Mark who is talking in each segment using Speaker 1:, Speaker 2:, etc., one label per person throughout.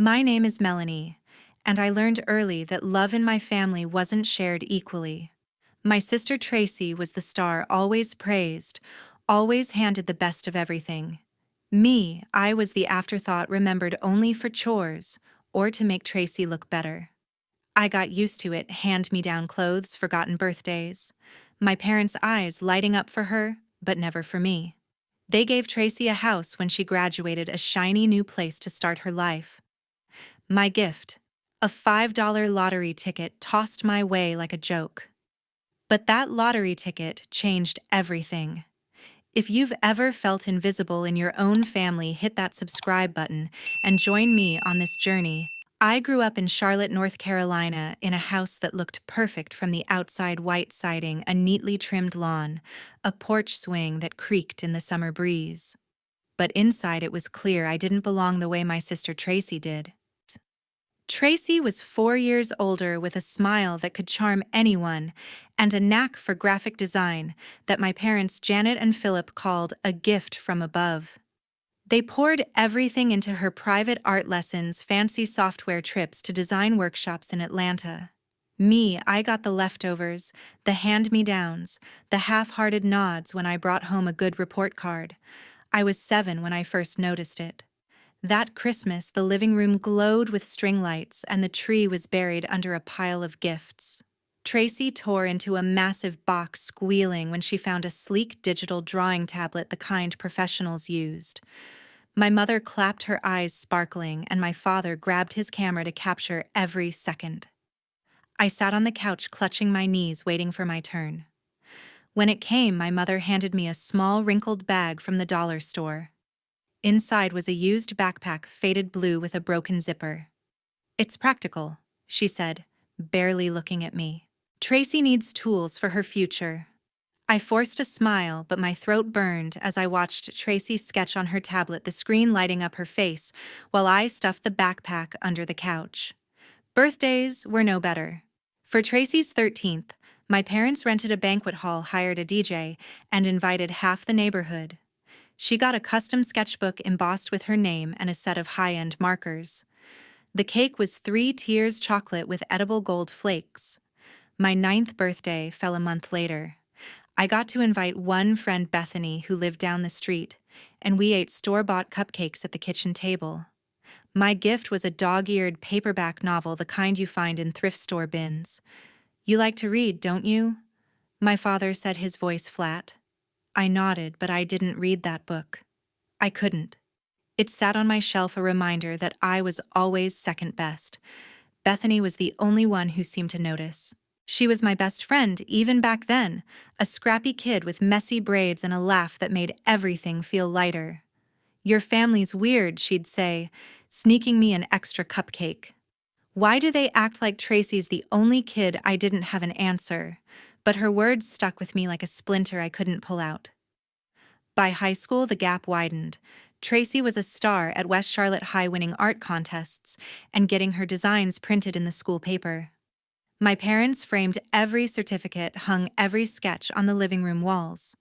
Speaker 1: My name is Melanie, and I learned early that love in my family wasn't shared equally. My sister Tracy was the star always praised, always handed the best of everything. Me, I was the afterthought remembered only for chores or to make Tracy look better. I got used to it, hand-me-down clothes, forgotten birthdays. My parents' eyes lighting up for her, but never for me. They gave Tracy a house when she graduated, a shiny new place to start her life. My gift, a $5 lottery ticket tossed my way like a joke. But that lottery ticket changed everything. If you've ever felt invisible in your own family, hit that subscribe button and join me on this journey. I grew up in Charlotte, North Carolina, in a house that looked perfect from the outside: white siding, a neatly trimmed lawn, a porch swing that creaked in the summer breeze. But inside it was clear I didn't belong the way my sister Tracy did. Tracy was 4 years older, with a smile that could charm anyone and a knack for graphic design that my parents Janet and Philip called a gift from above. They poured everything into her: private art lessons, fancy software trips to design workshops in Atlanta. Me, I got the leftovers, the hand-me-downs, the half-hearted nods when I brought home a good report card. I was 7 when I first noticed it. That Christmas, the living room glowed with string lights and the tree was buried under a pile of gifts. Tracy tore into a massive box, squealing when she found a sleek digital drawing tablet, the kind professionals used. My mother clapped, her eyes sparkling, and my father grabbed his camera to capture every second. I sat on the couch, clutching my knees, waiting for my turn. When it came, my mother handed me a small, wrinkled bag from the dollar store. Inside was a used backpack, faded blue with a broken zipper. "It's practical," she said, barely looking at me. "Tracy needs tools for her future." I forced a smile, but my throat burned as I watched Tracy sketch on her tablet, the screen lighting up her face, while I stuffed the backpack under the couch. Birthdays were no better. For Tracy's 13th, my parents rented a banquet hall, hired a DJ, and invited half the neighborhood. She got a custom sketchbook embossed with her name and a set of high-end markers. The cake was 3 tiers chocolate with edible gold flakes. My 9th birthday fell a month later. I got to invite one friend, Bethany, who lived down the street, and we ate store-bought cupcakes at the kitchen table. My gift was a dog-eared paperback novel, the kind you find in thrift store bins. "You like to read, don't you?" my father said, his voice flat. I nodded, but I didn't read that book. I couldn't. It sat on my shelf, a reminder that I was always second best. Bethany was the only one who seemed to notice. She was my best friend even back then, a scrappy kid with messy braids and a laugh that made everything feel lighter. "Your family's weird," she'd say, sneaking me an extra cupcake. Why do they act like Tracy's the only kid? I didn't have an answer, but her words stuck with me like a splinter I couldn't pull out. By high school, the gap widened. Tracy was a star at West Charlotte High, winning art contests and getting her designs printed in the school paper. My parents framed every certificate, hung every sketch on the living room walls.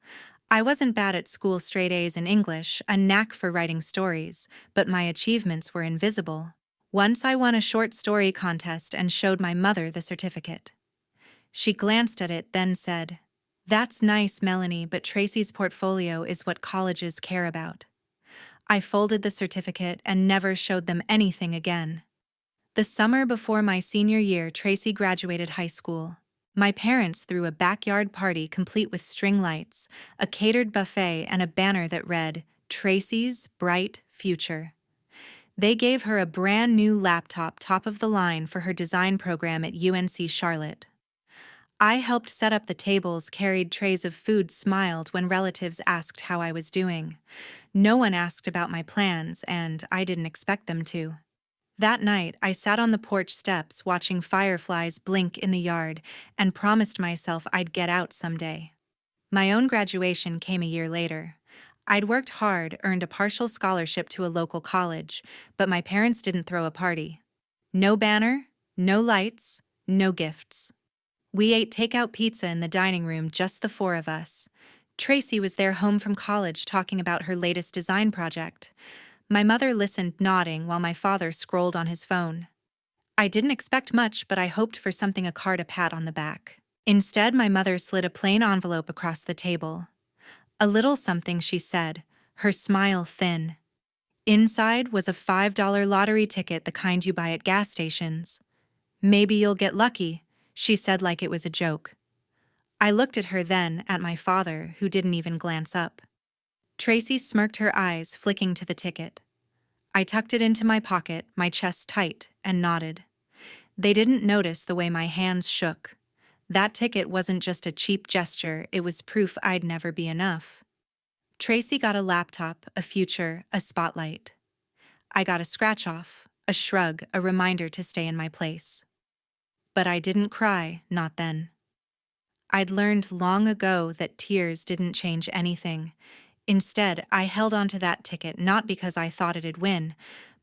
Speaker 1: I wasn't bad at school: straight A's in English, a knack for writing stories, but my achievements were invisible. Once I won a short story contest and showed my mother the certificate. She glanced at it, then said, "That's nice, Melanie, but Tracy's portfolio is what colleges care about." I folded the certificate and never showed them anything again. The summer before my senior year, Tracy graduated high school. My parents threw a backyard party complete with string lights, a catered buffet, and a banner that read, "Tracy's Bright Future." They gave her a brand new laptop, top of the line, for her design program at UNC Charlotte. I helped set up the tables, carried trays of food, smiled when relatives asked how I was doing. No one asked about my plans, and I didn't expect them to. That night, I sat on the porch steps watching fireflies blink in the yard and promised myself I'd get out someday. My own graduation came a year later. I'd worked hard, earned a partial scholarship to a local college, but my parents didn't throw a party. No banner, no lights, no gifts. We ate takeout pizza in the dining room, just the 4 of us. Tracy was there, home from college, talking about her latest design project. My mother listened, nodding, while my father scrolled on his phone. I didn't expect much, but I hoped for something, a card, a pat on the back. Instead, my mother slid a plain envelope across the table. A little something, she said, her smile thin. Inside was a $5 lottery ticket, the kind you buy at gas stations. Maybe you'll get lucky, she said like it was a joke. I looked at her, then at my father, who didn't even glance up. Tracy smirked, her eyes flicking to the ticket. I tucked it into my pocket, my chest tight, and nodded. They didn't notice the way my hands shook. That ticket wasn't just a cheap gesture, it was proof I'd never be enough. Tracy got a laptop, a future, a spotlight. I got a scratch-off, a shrug, a reminder to stay in my place. But I didn't cry, not then. I'd learned long ago that tears didn't change anything. Instead, I held onto that ticket not because I thought it'd win,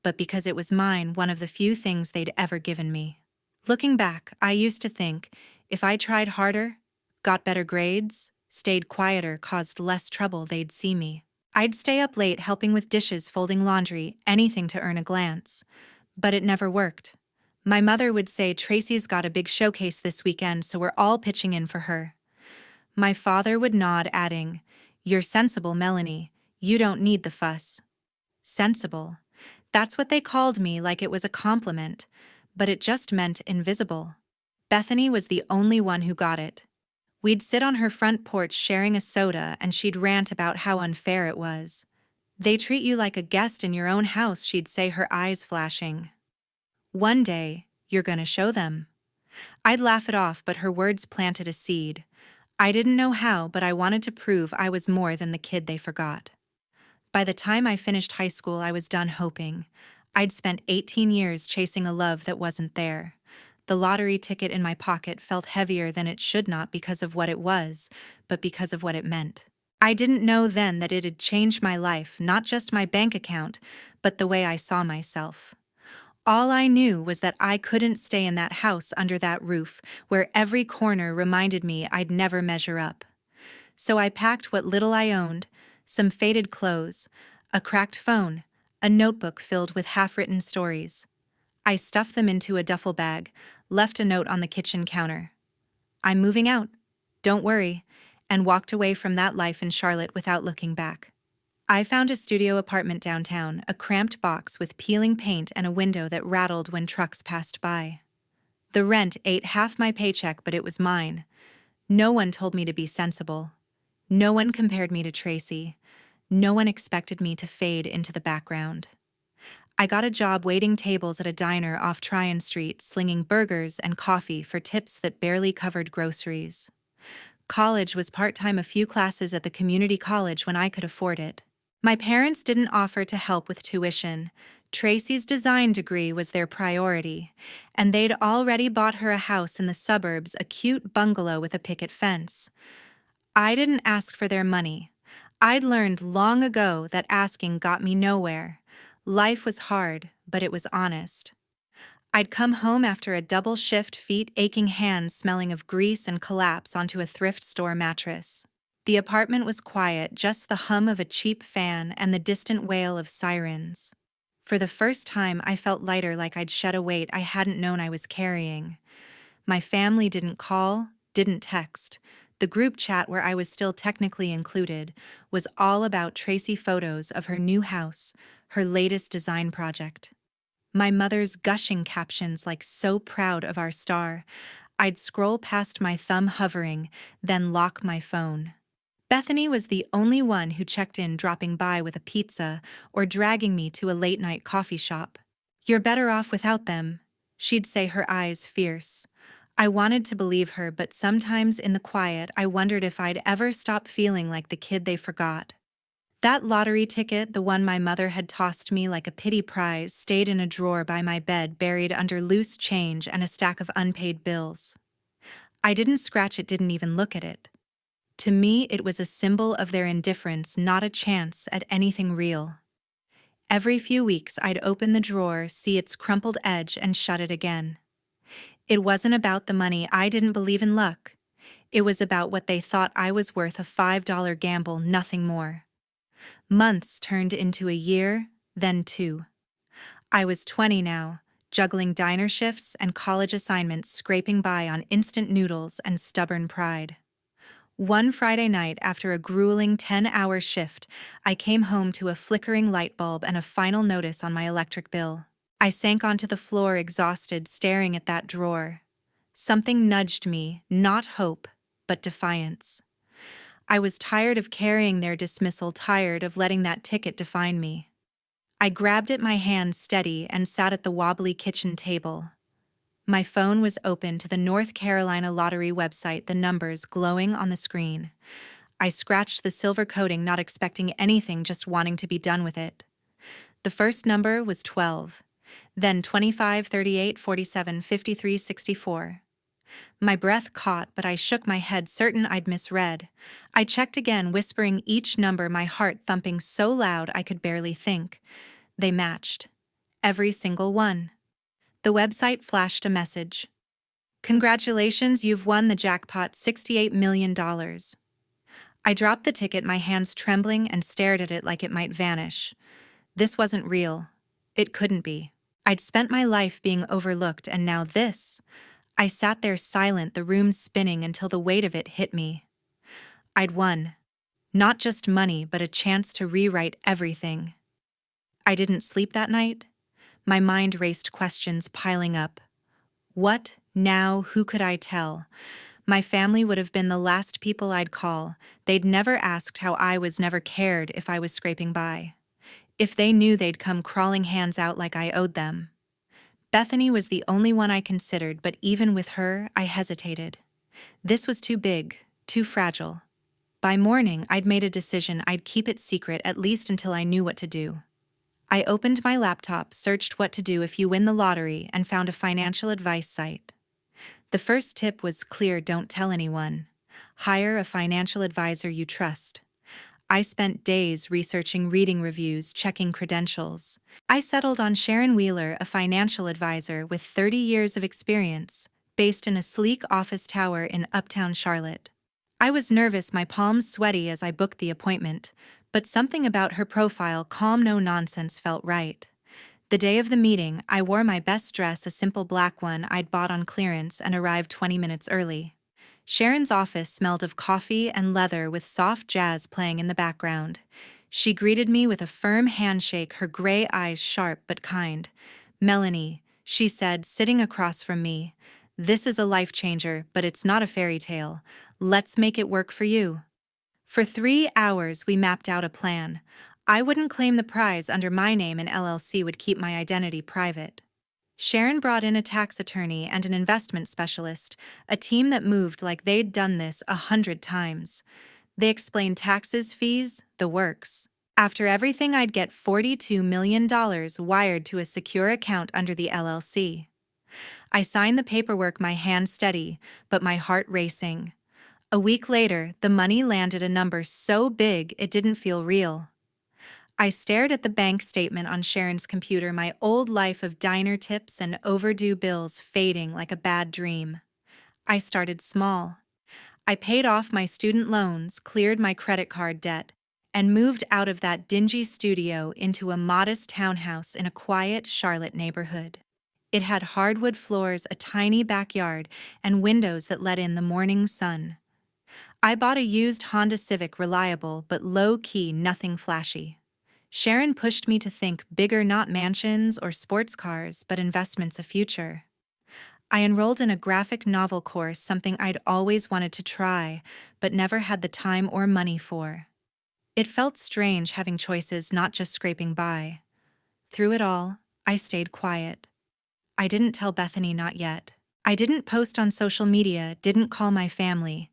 Speaker 1: but because it was mine, one of the few things they'd ever given me. Looking back, I used to think, if I tried harder, got better grades, stayed quieter, caused less trouble, they'd see me. I'd stay up late helping with dishes, folding laundry, anything to earn a glance. But it never worked. My mother would say, Tracy's got a big showcase this weekend, so we're all pitching in for her. My father would nod, adding, You're sensible, Melanie. You don't need the fuss. Sensible. That's what they called me, like it was a compliment, but it just meant invisible. Bethany was the only one who got it. We'd sit on her front porch sharing a soda, and she'd rant about how unfair it was. They treat you like a guest in your own house, she'd say, her eyes flashing. One day, you're gonna show them. I'd laugh it off, but her words planted a seed. I didn't know how, but I wanted to prove I was more than the kid they forgot. By the time I finished high school, I was done hoping. I'd spent 18 years chasing a love that wasn't there. The lottery ticket in my pocket felt heavier than it should, not because of what it was, but because of what it meant. I didn't know then that it'd change my life, not just my bank account, but the way I saw myself. All I knew was that I couldn't stay in that house under that roof, where every corner reminded me I'd never measure up. So I packed what little I owned, some faded clothes, a cracked phone, a notebook filled with half-written stories. I stuffed them into a duffel bag, left a note on the kitchen counter. I'm moving out, don't worry, and walked away from that life in Charlotte without looking back. I found a studio apartment downtown, a cramped box with peeling paint and a window that rattled when trucks passed by. The rent ate half my paycheck, but it was mine. No one told me to be sensible. No one compared me to Tracy. No one expected me to fade into the background. I got a job waiting tables at a diner off Tryon Street, slinging burgers and coffee for tips that barely covered groceries. College was part-time, a few classes at the community college when I could afford it. My parents didn't offer to help with tuition. Tracy's design degree was their priority, and they'd already bought her a house in the suburbs, a cute bungalow with a picket fence. I didn't ask for their money. I'd learned long ago that asking got me nowhere. Life was hard, but it was honest. I'd come home after a double shift, feet aching, hands smelling of grease, and collapse onto a thrift store mattress. The apartment was quiet, just the hum of a cheap fan and the distant wail of sirens. For the first time, I felt lighter, like I'd shed a weight I hadn't known I was carrying. My family didn't call, didn't text. The group chat, where I was still technically included, was all about Tracy, photos of her new house, her latest design project. My mother's gushing captions, like "so proud of our star." I'd scroll past, my thumb hovering, then lock my phone. Bethany was the only one who checked in, dropping by with a pizza or dragging me to a late-night coffee shop. "You're better off without them," she'd say, her eyes fierce. I wanted to believe her, but sometimes in the quiet I wondered if I'd ever stop feeling like the kid they forgot. That lottery ticket, the one my mother had tossed me like a pity prize, stayed in a drawer by my bed, buried under loose change and a stack of unpaid bills. I didn't scratch it, didn't even look at it. To me, it was a symbol of their indifference, not a chance at anything real. Every few weeks, I'd open the drawer, see its crumpled edge, and shut it again. It wasn't about the money. I didn't believe in luck. It was about what they thought I was worth, a $5 gamble, nothing more. Months turned into a year, then 2. I was 20 now, juggling diner shifts and college assignments, scraping by on instant noodles and stubborn pride. One Friday night, after a grueling 10-hour shift, I came home to a flickering light bulb and a final notice on my electric bill. I sank onto the floor, exhausted, staring at that drawer. Something nudged me, not hope, but defiance. I was tired of carrying their dismissal, tired of letting that ticket define me. I grabbed at my hand steady and sat at the wobbly kitchen table. My phone was open to the North Carolina lottery website, the numbers glowing on the screen. I scratched the silver coating, not expecting anything, just wanting to be done with it. The first number was 12, then 25, 38, 47, 53, 64. My breath caught, but I shook my head, certain I'd misread. I checked again, whispering each number, my heart thumping so loud I could barely think. They matched. Every single one. The website flashed a message. "Congratulations, you've won the jackpot, $68 million. I dropped the ticket, my hands trembling, and stared at it like it might vanish. This wasn't real. It couldn't be. I'd spent my life being overlooked, and now this. I sat there silent, the room spinning until the weight of it hit me. I'd won. Not just money, but a chance to rewrite everything. I didn't sleep that night. My mind raced, questions piling up. What now? Who could I tell? My family would have been the last people I'd call. They'd never asked how I was, never cared if I was scraping by. If they knew, they'd come crawling, hands out, like I owed them. Bethany was the only one I considered, but even with her, I hesitated. This was too big, too fragile. By morning, I'd made a decision. I'd keep it secret, at least until I knew what to do. I opened my laptop, searched what to do if you win the lottery, and found a financial advice site. The first tip was clear: don't tell anyone. Hire a financial advisor you trust. I spent days researching, reading reviews, checking credentials. I settled on Sharon Wheeler, a financial advisor with 30 years of experience, based in a sleek office tower in Uptown Charlotte. I was nervous, my palms sweaty as I booked the appointment, but something about her profile, calm, no nonsense, felt right. The day of the meeting, I wore my best dress, a simple black one I'd bought on clearance, and arrived 20 minutes early. Sharon's office smelled of coffee and leather, with soft jazz playing in the background. She greeted me with a firm handshake, her gray eyes sharp but kind. "Melanie," she said, sitting across from me, "this is a life changer, but it's not a fairy tale. Let's make it work for you." For 3 hours, we mapped out a plan. I wouldn't claim the prize under my name, and LLC would keep my identity private. Sharon brought in a tax attorney and an investment specialist, a team that moved like they'd done this 100 times. They explained taxes, fees, the works. After everything, I'd get $42 million wired to a secure account under the LLC. I signed the paperwork, my hand steady, but my heart racing. A week later, the money landed, a number so big it didn't feel real. I stared at the bank statement on Sharon's computer, my old life of diner tips and overdue bills fading like a bad dream. I started small. I paid off my student loans, cleared my credit card debt, and moved out of that dingy studio into a modest townhouse in a quiet Charlotte neighborhood. It had hardwood floors, a tiny backyard, and windows that let in the morning sun. I bought a used Honda Civic, reliable but low-key, nothing flashy. Sharon pushed me to think bigger, not mansions or sports cars, but investments, a future. I enrolled in a graphic novel course, something I'd always wanted to try, but never had the time or money for. It felt strange having choices, not just scraping by. Through it all, I stayed quiet. I didn't tell Bethany, not yet. I didn't post on social media, didn't call my family.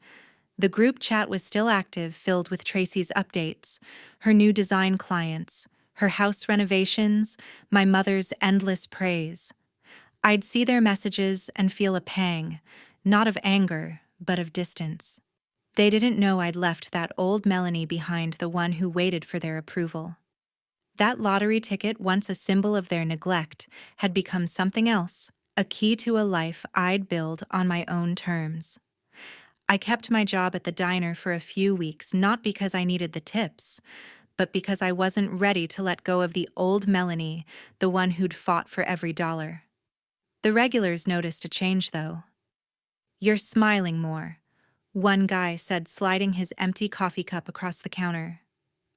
Speaker 1: The group chat was still active, filled with Tracy's updates, her new design clients, her house renovations, my mother's endless praise. I'd see their messages and feel a pang, not of anger, but of distance. They didn't know I'd left that old Melanie behind, the one who waited for their approval. That lottery ticket, once a symbol of their neglect, had become something else, a key to a life I'd build on my own terms. I kept my job at the diner for a few weeks, not because I needed the tips, but because I wasn't ready to let go of the old Melanie, the one who'd fought for every dollar. The regulars noticed a change, though. "You're smiling more," one guy said, sliding his empty coffee cup across the counter.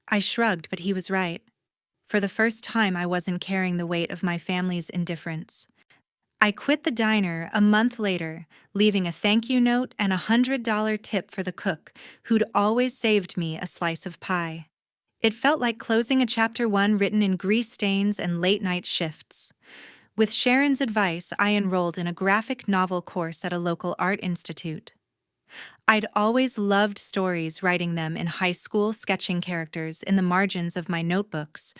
Speaker 1: I shrugged, but he was right. For the first time, I wasn't carrying the weight of my family's indifference. I quit the diner a month later, leaving a thank you note and $100 tip for the cook, who'd always saved me a slice of pie. It felt like closing a chapter 1 written in grease stains and late-night shifts. With Sharon's advice, I enrolled in a graphic novel course at a local art institute. I'd always loved stories, writing them in high school, sketching characters in the margins of my notebooks,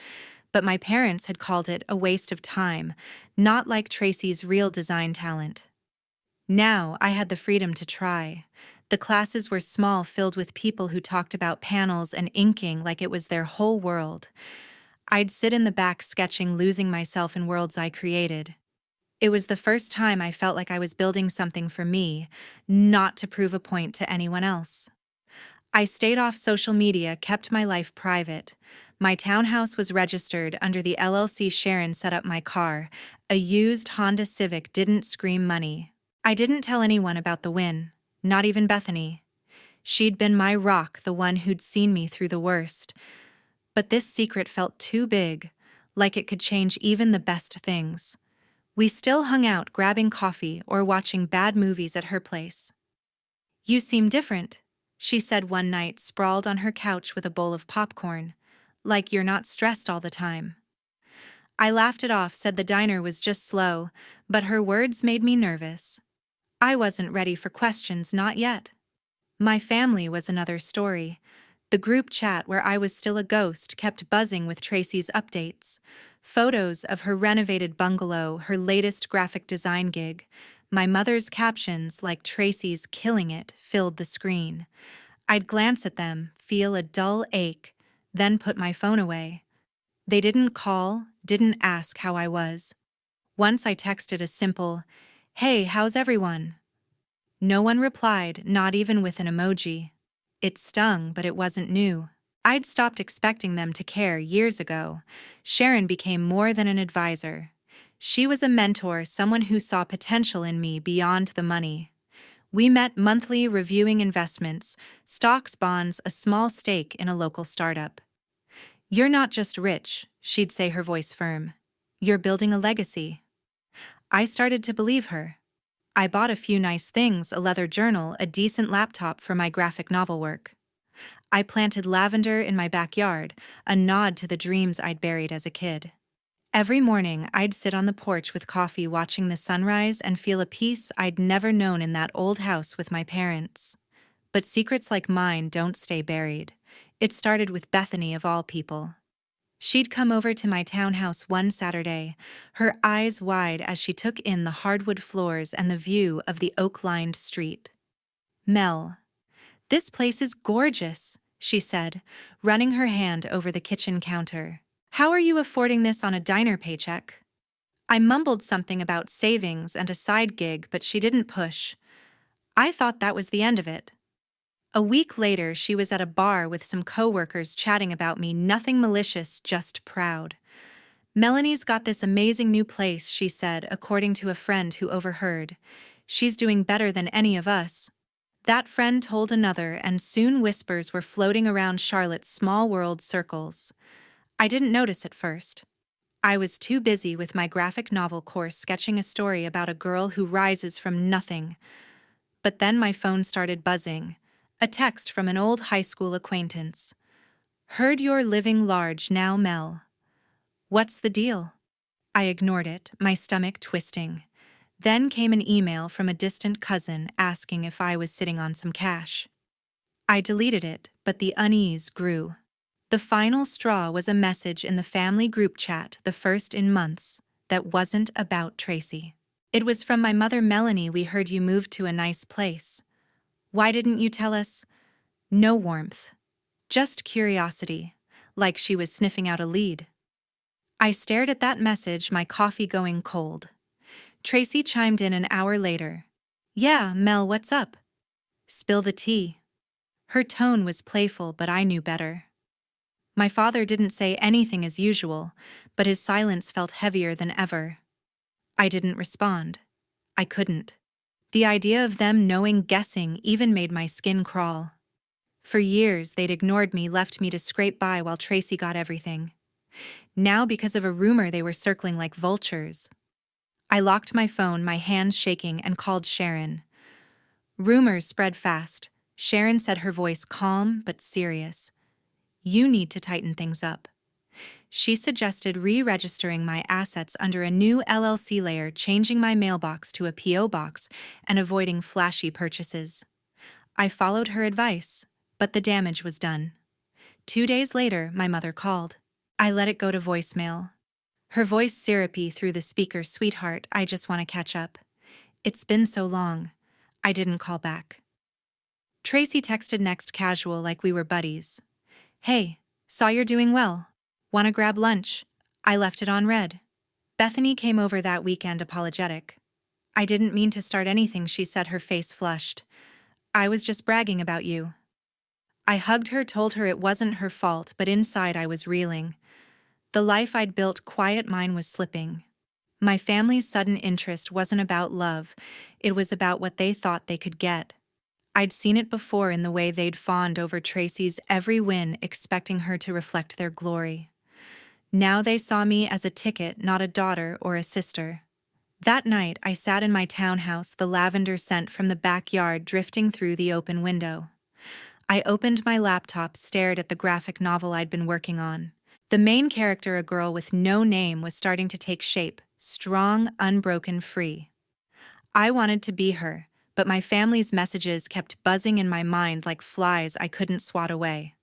Speaker 1: but my parents had called it a waste of time, not like Tracy's real design talent. Now I had the freedom to try. The classes were small, filled with people who talked about panels and inking like it was their whole world. I'd sit in the back sketching, losing myself in worlds I created. It was the first time I felt like I was building something for me, not to prove a point to anyone else. I stayed off social media, kept my life private. My townhouse was registered under the LLC Sharon set up my car. A used Honda Civic didn't scream money. I didn't tell anyone about the win, not even Bethany. She'd been my rock, the one who'd seen me through the worst. But this secret felt too big, like it could change even the best things. We still hung out, grabbing coffee or watching bad movies at her place. "You seem different," she said one night, sprawled on her couch with a bowl of popcorn. "Like you're not stressed all the time." I laughed it off, said the diner was just slow, but her words made me nervous. I wasn't ready for questions, not yet. My family was another story. The group chat, where I was still a ghost, kept buzzing with Tracy's updates. Photos of her renovated bungalow, her latest graphic design gig. My mother's captions, like Tracy's "killing it," filled the screen. I'd glance at them, feel a dull ache, then put my phone away. They didn't call, didn't ask how I was. Once I texted a simple, "Hey, how's everyone?" No one replied, not even with an emoji. It stung, but it wasn't new. I'd stopped expecting them to care years ago. Sharon became more than an advisor. She was a mentor, someone who saw potential in me beyond the money. We met monthly, reviewing investments, stocks, bonds, a small stake in a local startup. "You're not just rich," she'd say, her voice firm. "You're building a legacy." I started to believe her. I bought a few nice things, a leather journal, a decent laptop for my graphic novel work. I planted lavender in my backyard, a nod to the dreams I'd buried as a kid. Every morning, I'd sit on the porch with coffee, watching the sunrise, and feel a peace I'd never known in that old house with my parents. But secrets like mine don't stay buried. It started with Bethany, of all people. She'd come over to my townhouse one Saturday, her eyes wide as she took in the hardwood floors and the view of the oak-lined street. "Mel, this place is gorgeous," she said, running her hand over the kitchen counter. "How are you affording this on a diner paycheck?" I mumbled something about savings and a side gig, but she didn't push. I thought that was the end of it. A week later, she was at a bar with some coworkers chatting about me, nothing malicious, just proud. "Melanie's got this amazing new place," she said, according to a friend who overheard. "She's doing better than any of us." That friend told another, and soon whispers were floating around Charlotte's small world circles. I didn't notice at first. I was too busy with my graphic novel course, sketching a story about a girl who rises from nothing. But then my phone started buzzing. A text from an old high school acquaintance. "Heard you're living large now, Mel. What's the deal?" I ignored it, my stomach twisting. Then came an email from a distant cousin asking if I was sitting on some cash. I deleted it, but the unease grew. The final straw was a message in the family group chat, the first in months, that wasn't about Tracy. It was from my mother, "Melanie, we heard you moved to a nice place. Why didn't you tell us?" No warmth. Just curiosity, like she was sniffing out a lead. I stared at that message, my coffee going cold. Tracy chimed in an hour later. "Yeah, Mel, what's up? Spill the tea." Her tone was playful, but I knew better. My father didn't say anything as usual, but his silence felt heavier than ever. I didn't respond. I couldn't. The idea of them knowing, guessing, even made my skin crawl. For years, they'd ignored me, left me to scrape by while Tracy got everything. Now, because of a rumor, they were circling like vultures. I locked my phone, my hands shaking, and called Sharon. Rumors spread fast. Sharon said, her voice calm but serious. You need to tighten things up. She suggested re-registering my assets under a new LLC layer, changing my mailbox to a P.O. box, and avoiding flashy purchases. I followed her advice, but the damage was done. 2 days later, my mother called. I let it go to voicemail. Her voice syrupy through the speaker. Sweetheart, I just want to catch up. It's been so long. I didn't call back. Tracy texted next, casual, like we were buddies. Hey, saw you're doing well. Wanna grab lunch? I left it on red. Bethany came over that weekend, apologetic. I didn't mean to start anything, she said, her face flushed. I was just bragging about you. I hugged her, told her it wasn't her fault, but inside I was reeling. The life I'd built, quiet, mine was slipping. My family's sudden interest wasn't about love, it was about what they thought they could get. I'd seen it before in the way they'd fawned over Tracy's every win, expecting her to reflect their glory. Now they saw me as a ticket, not a daughter or a sister. That night, I sat in my townhouse, the lavender scent from the backyard drifting through the open window. I opened my laptop, stared at the graphic novel I'd been working on. The main character, a girl with no name, was starting to take shape, strong, unbroken, free. I wanted to be her, but my family's messages kept buzzing in my mind like flies I couldn't swat away.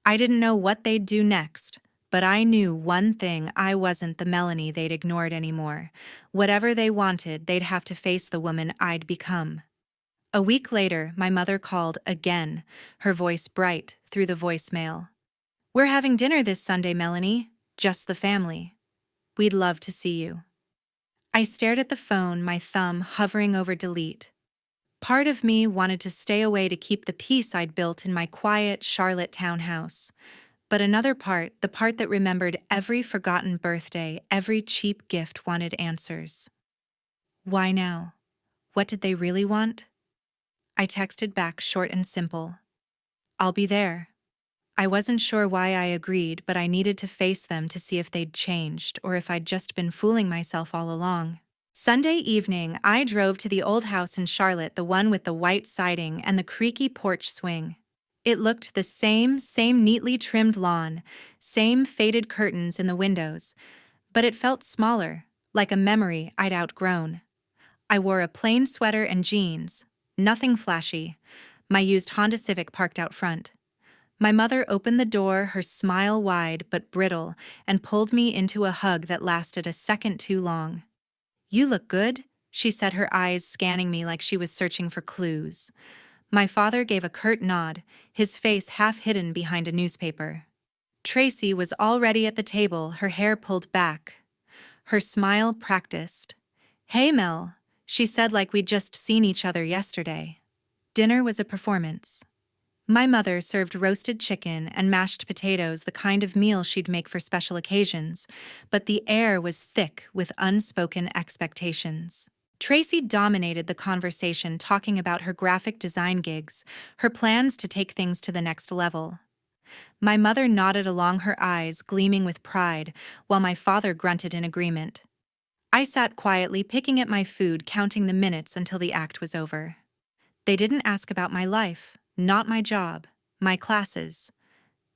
Speaker 1: I didn't know what they'd do next, but I knew one thing: I wasn't the Melanie they'd ignored anymore. Whatever they wanted, they'd have to face the woman I'd become. A week later, my mother called again, her voice bright through the voicemail. We're having dinner this Sunday, Melanie. Just the family. We'd love to see you. I stared at the phone, my thumb hovering over delete. Part of me wanted to stay away to keep the peace I'd built in my quiet Charlotte townhouse. But another part, the part that remembered every forgotten birthday, every cheap gift, wanted answers. Why now? What did they really want? I texted back, short and simple. I'll be there. I wasn't sure why I agreed, but I needed to face them to see if they'd changed or if I'd just been fooling myself all along. Sunday evening, I drove to the old house in Charlotte, the one with the white siding and the creaky porch swing. It looked the same neatly trimmed lawn, same faded curtains in the windows, but it felt smaller, like a memory I'd outgrown. I wore a plain sweater and jeans, nothing flashy, my used Honda Civic parked out front. My mother opened the door, her smile wide but brittle, and pulled me into a hug that lasted a second too long. You look good, she said, her eyes scanning me like she was searching for clues. My father gave a curt nod, his face half hidden behind a newspaper. Tracy was already at the table, her hair pulled back, her smile practiced. Hey, Mel, she said, like we'd just seen each other yesterday. Dinner was a performance. My mother served roasted chicken and mashed potatoes, the kind of meal she'd make for special occasions, but the air was thick with unspoken expectations. Tracy dominated the conversation, talking about her graphic design gigs, her plans to take things to the next level. My mother nodded along, her eyes gleaming with pride, while my father grunted in agreement. I sat quietly, picking at my food, counting the minutes until the act was over. They didn't ask about my life, not my job, my classes.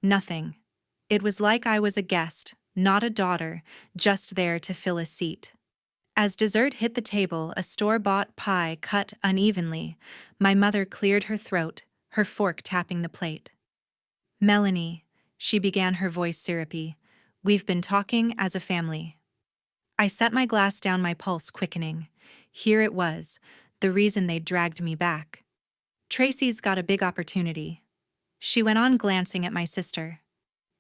Speaker 1: Nothing. It was like I was a guest, not a daughter, just there to fill a seat. As dessert hit the table, a store-bought pie cut unevenly, my mother cleared her throat, her fork tapping the plate. Melanie, she began, her voice syrupy, we've been talking as a family. I set my glass down, my pulse quickening. Here it was, the reason they'd dragged me back. Tracy's got a big opportunity. She went on, glancing at my sister.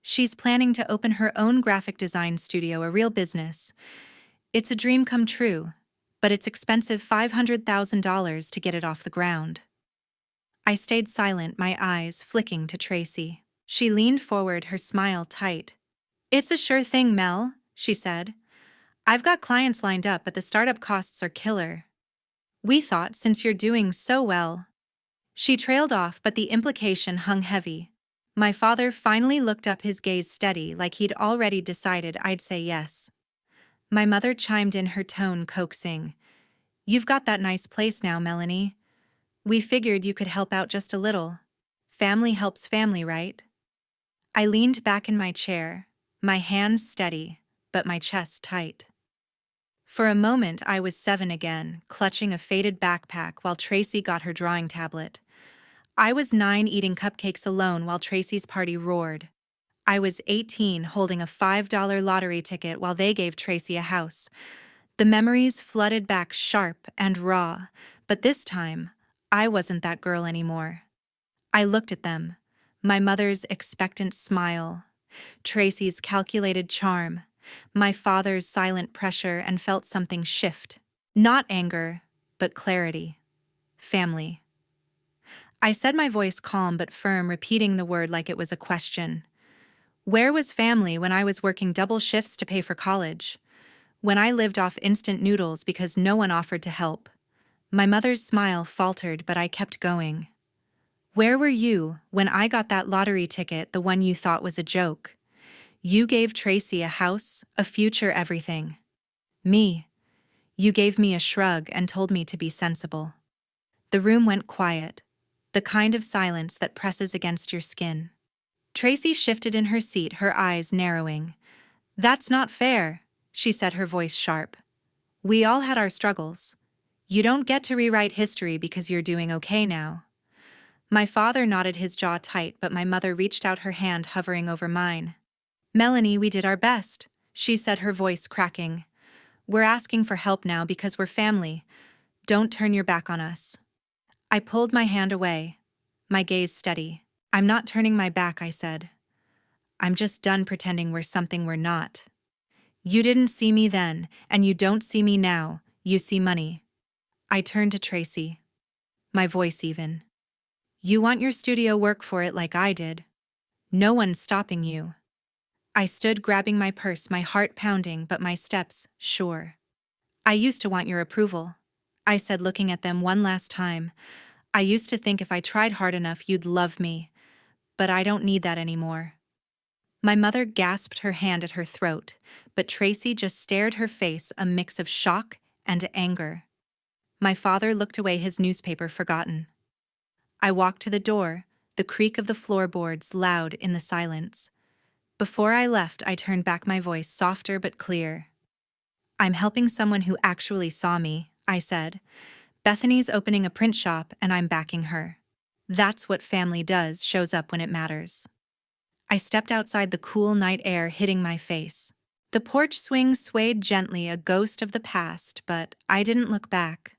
Speaker 1: She's planning to open her own graphic design studio, a real business. It's a dream come true, but it's expensive, $500,000 to get it off the ground. I stayed silent, my eyes flicking to Tracy. She leaned forward, her smile tight. "It's a sure thing, Mel," she said. "I've got clients lined up, but the startup costs are killer. We thought since you're doing so well." She trailed off, but the implication hung heavy. My father finally looked up, his gaze steady, like he'd already decided I'd say yes. My mother chimed in, her tone coaxing. "You've got that nice place now, Melanie. We figured you could help out just a little. Family helps family, right?" I leaned back in my chair, my hands steady, but my chest tight. For a moment I was 7 again, clutching a faded backpack while Tracy got her drawing tablet. I was 9, eating cupcakes alone while Tracy's party roared. I was 18, holding a $5 lottery ticket while they gave Tracy a house. The memories flooded back sharp and raw, but this time, I wasn't that girl anymore. I looked at them, my mother's expectant smile, Tracy's calculated charm, my father's silent pressure, and felt something shift. Not anger, but clarity. Family. I said, my voice calm but firm, repeating the word like it was a question. Where was family when I was working double shifts to pay for college? When I lived off instant noodles because no one offered to help? My mother's smile faltered, but I kept going. Where were you when I got that lottery ticket, the one you thought was a joke? You gave Tracy a house, a future, everything. Me. You gave me a shrug and told me to be sensible. The room went quiet, the kind of silence that presses against your skin. Tracy shifted in her seat, her eyes narrowing. "That's not fair," she said, her voice sharp. "We all had our struggles. You don't get to rewrite history because you're doing okay now." My father nodded, his jaw tight, but my mother reached out, her hand hovering over mine. "Melanie, we did our best," she said, her voice cracking. "We're asking for help now because we're family. Don't turn your back on us." I pulled my hand away, my gaze steady. "I'm not turning my back," I said. "I'm just done pretending we're something we're not. You didn't see me then, and you don't see me now. You see money." I turned to Tracy, my voice even. "You want your studio, work for it like I did. No one's stopping you." I stood, grabbing my purse, my heart pounding, but my steps sure. "I used to want your approval," I said, looking at them one last time. "I used to think if I tried hard enough you'd love me, but I don't need that anymore." My mother gasped, her hand at her throat, but Tracy just stared, her face a mix of shock and anger. My father looked away, his newspaper forgotten. I walked to the door, the creak of the floorboards loud in the silence. Before I left, I turned back, my voice softer but clear. "I'm helping someone who actually saw me," I said. "Bethany's opening a print shop, and I'm backing her. That's what family does, shows up when it matters." I stepped outside, the cool night air hitting my face. The porch swing swayed gently, a ghost of the past, but I didn't look back.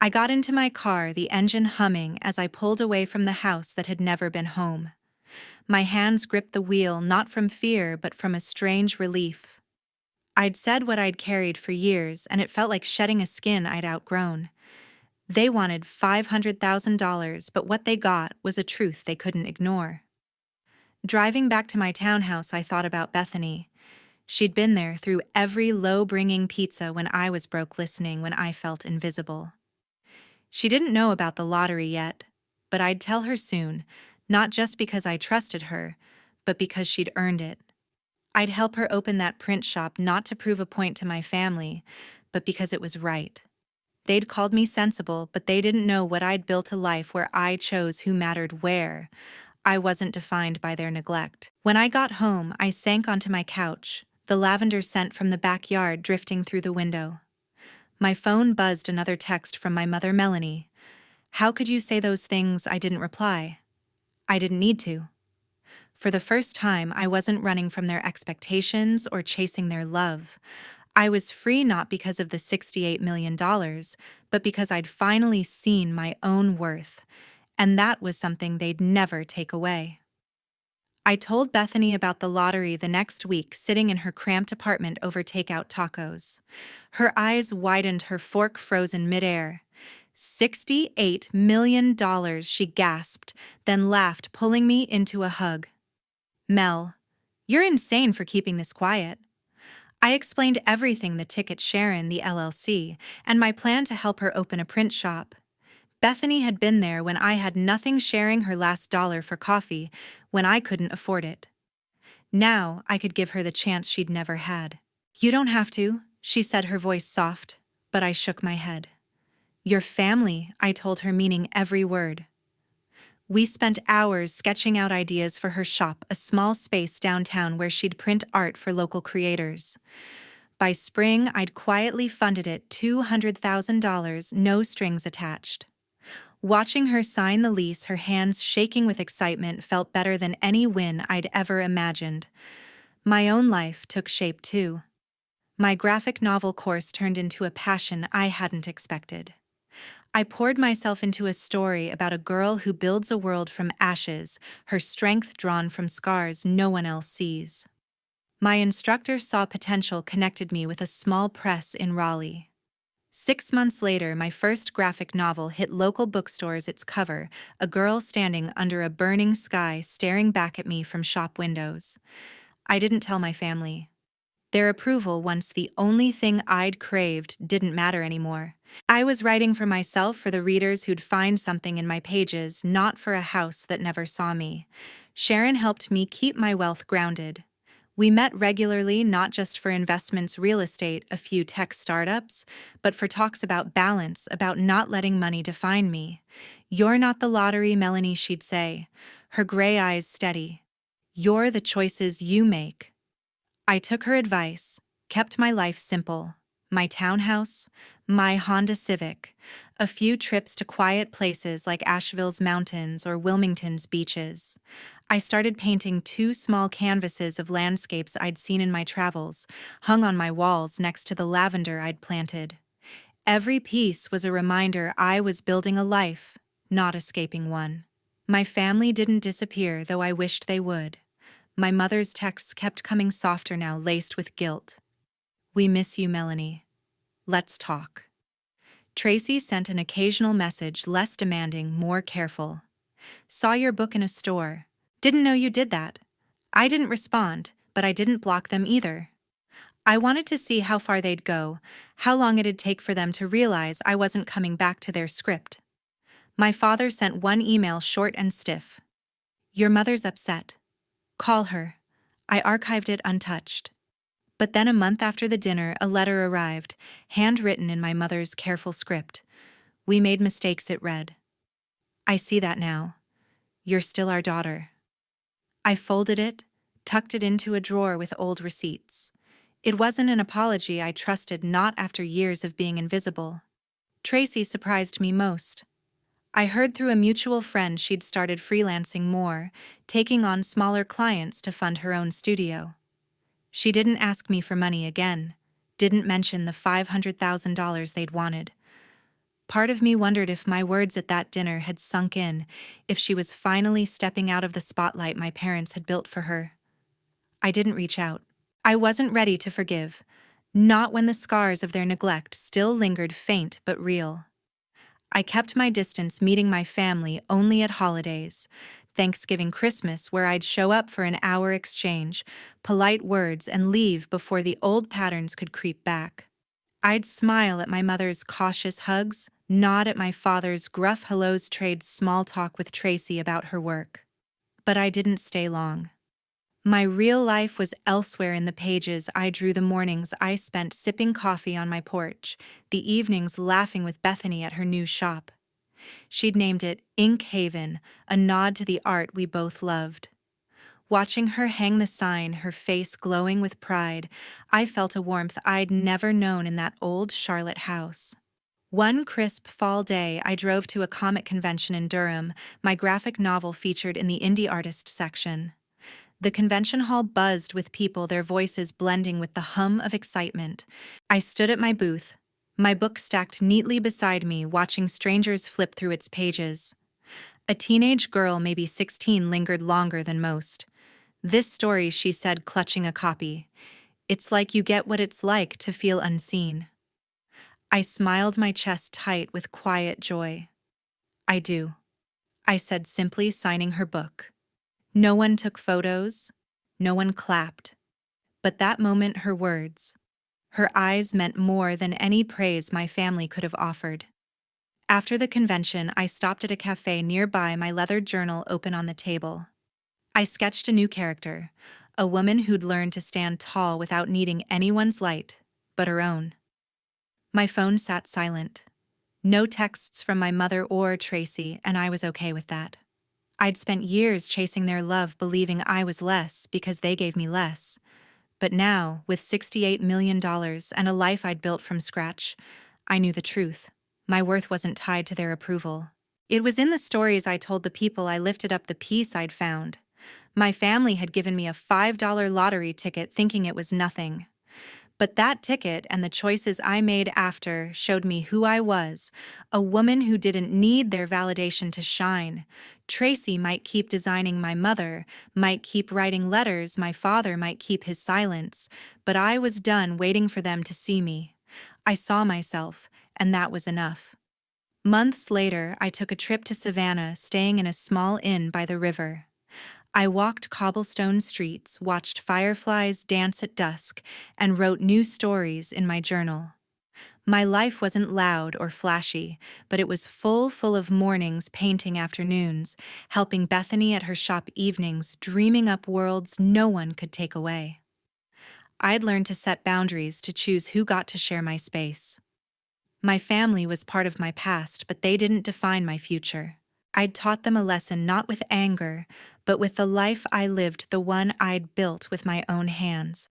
Speaker 1: I got into my car, the engine humming as I pulled away from the house that had never been home. My hands gripped the wheel, not from fear, but from a strange relief. I'd said what I'd carried for years, and it felt like shedding a skin I'd outgrown. They wanted $500,000, but what they got was a truth they couldn't ignore. Driving back to my townhouse, I thought about Bethany. She'd been there through every low, bringing pizza when I was broke, listening when I felt invisible. She didn't know about the lottery yet, but I'd tell her soon, not just because I trusted her, but because she'd earned it. I'd help her open that print shop, not to prove a point to my family, but because it was right. They'd called me sensible, but they didn't know what I'd built, a life where I chose who mattered where. I wasn't defined by their neglect. When I got home, I sank onto my couch, the lavender scent from the backyard drifting through the window. My phone buzzed, another text from my mother, Melanie. "How could you say those things?" I didn't reply. I didn't need to. For the first time, I wasn't running from their expectations or chasing their love. I was free, not because of the $68 million, but because I'd finally seen my own worth, and that was something they'd never take away. I told Bethany about the lottery the next week, sitting in her cramped apartment over takeout tacos. Her eyes widened, her fork frozen midair. $68 million, she gasped, then laughed, pulling me into a hug. Mel, you're insane for keeping this quiet. I explained everything, the ticket Sharon, the LLC, and my plan to help her open a print shop. Bethany had been there when I had nothing, sharing her last dollar for coffee when I couldn't afford it. Now I could give her the chance she'd never had. You don't have to, she said, her voice soft, but I shook my head. Your family, I told her, meaning every word. We spent hours sketching out ideas for her shop, a small space downtown where she'd print art for local creators. By spring, I'd quietly funded it $200,000, no strings attached. Watching her sign the lease, her hands shaking with excitement, felt better than any win I'd ever imagined. My own life took shape too. My graphic novel course turned into a passion I hadn't expected. I poured myself into a story about a girl who builds a world from ashes, her strength drawn from scars no one else sees. My instructor saw potential, connected me with a small press in Raleigh. 6 months later, my first graphic novel hit local bookstores. Its cover, a girl standing under a burning sky staring back at me from shop windows. I didn't tell my family. Their approval, once the only thing I'd craved, didn't matter anymore. I was writing for myself, for the readers who'd find something in my pages, not for a house that never saw me. Sharon helped me keep my wealth grounded. We met regularly, not just for investments, real estate, a few tech startups, but for talks about balance, about not letting money define me. You're not the lottery, Melanie, she'd say, her gray eyes steady. You're the choices you make. I took her advice, kept my life simple. My townhouse, my Honda Civic, a few trips to quiet places like Asheville's mountains or Wilmington's beaches. I started painting 2 small canvases of landscapes I'd seen in my travels, hung on my walls next to the lavender I'd planted. Every piece was a reminder I was building a life, not escaping one. My family didn't disappear, though I wished they would. My mother's texts kept coming, softer now, laced with guilt. We miss you, Melanie. Let's talk. Tracy sent an occasional message, less demanding, more careful. Saw your book in a store. Didn't know you did that. I didn't respond, but I didn't block them either. I wanted to see how far they'd go, how long it'd take for them to realize I wasn't coming back to their script. My father sent one email, short and stiff. Your mother's upset. Call her. I archived it untouched. But then, a month after the dinner, a letter arrived, handwritten in my mother's careful script. We made mistakes, it read. I see that now. You're still our daughter. I folded it, tucked it into a drawer with old receipts. It wasn't an apology I trusted, not after years of being invisible. Tracy surprised me most. I heard through a mutual friend she'd started freelancing more, taking on smaller clients to fund her own studio. She didn't ask me for money again, didn't mention the $500,000 they'd wanted. Part of me wondered if my words at that dinner had sunk in, if she was finally stepping out of the spotlight my parents had built for her. I didn't reach out. I wasn't ready to forgive, not when the scars of their neglect still lingered, faint but real. I kept my distance, meeting my family only at holidays, Thanksgiving, Christmas, where I'd show up for an hour exchange, polite words, and leave before the old patterns could creep back. I'd smile at my mother's cautious hugs, nod at my father's gruff hellos, trade small talk with Tracy about her work. But I didn't stay long. My real life was elsewhere, in the pages I drew, the mornings I spent sipping coffee on my porch, the evenings laughing with Bethany at her new shop. She'd named it Ink Haven, a nod to the art we both loved. Watching her hang the sign, her face glowing with pride, I felt a warmth I'd never known in that old Charlotte house. One crisp fall day, I drove to a comic convention in Durham, my graphic novel featured in the indie artist section. The convention hall buzzed with people, their voices blending with the hum of excitement. I stood at my booth, my book stacked neatly beside me, watching strangers flip through its pages. A teenage girl, maybe 16, lingered longer than most. This story, she said, clutching a copy. It's like you get what it's like to feel unseen. I smiled, my chest tight with quiet joy. I do, I said simply, signing her book. No one took photos, No one clapped. But that moment, her words, her eyes meant more than any praise my family could have offered. After the convention, I stopped at a cafe nearby, my leather journal open on the table. I sketched a new character, a woman who'd learned to stand tall without needing anyone's light, but her own. My phone sat silent. No texts from my mother or Tracy, and I was okay with that. I'd spent years chasing their love, believing I was less because they gave me less. But now, with $68 million and a life I'd built from scratch, I knew the truth. My worth wasn't tied to their approval. It was in the stories I told the people I lifted up, the peace I'd found. My family had given me a $5 lottery ticket thinking it was nothing. But that ticket and the choices I made after showed me who I was, a woman who didn't need their validation to shine. Tracy might keep designing, my mother might keep writing letters, my father might keep his silence, but I was done waiting for them to see me. I saw myself, and that was enough. Months later, I took a trip to Savannah, staying in a small inn by the river. I walked cobblestone streets, watched fireflies dance at dusk, and wrote new stories in my journal. My life wasn't loud or flashy, but it was full of mornings, painting afternoons, helping Bethany at her shop evenings, dreaming up worlds no one could take away. I'd learned to set boundaries, to choose who got to share my space. My family was part of my past, but they didn't define my future. I'd taught them a lesson, not with anger, but with the life I lived, the one I'd built with my own hands.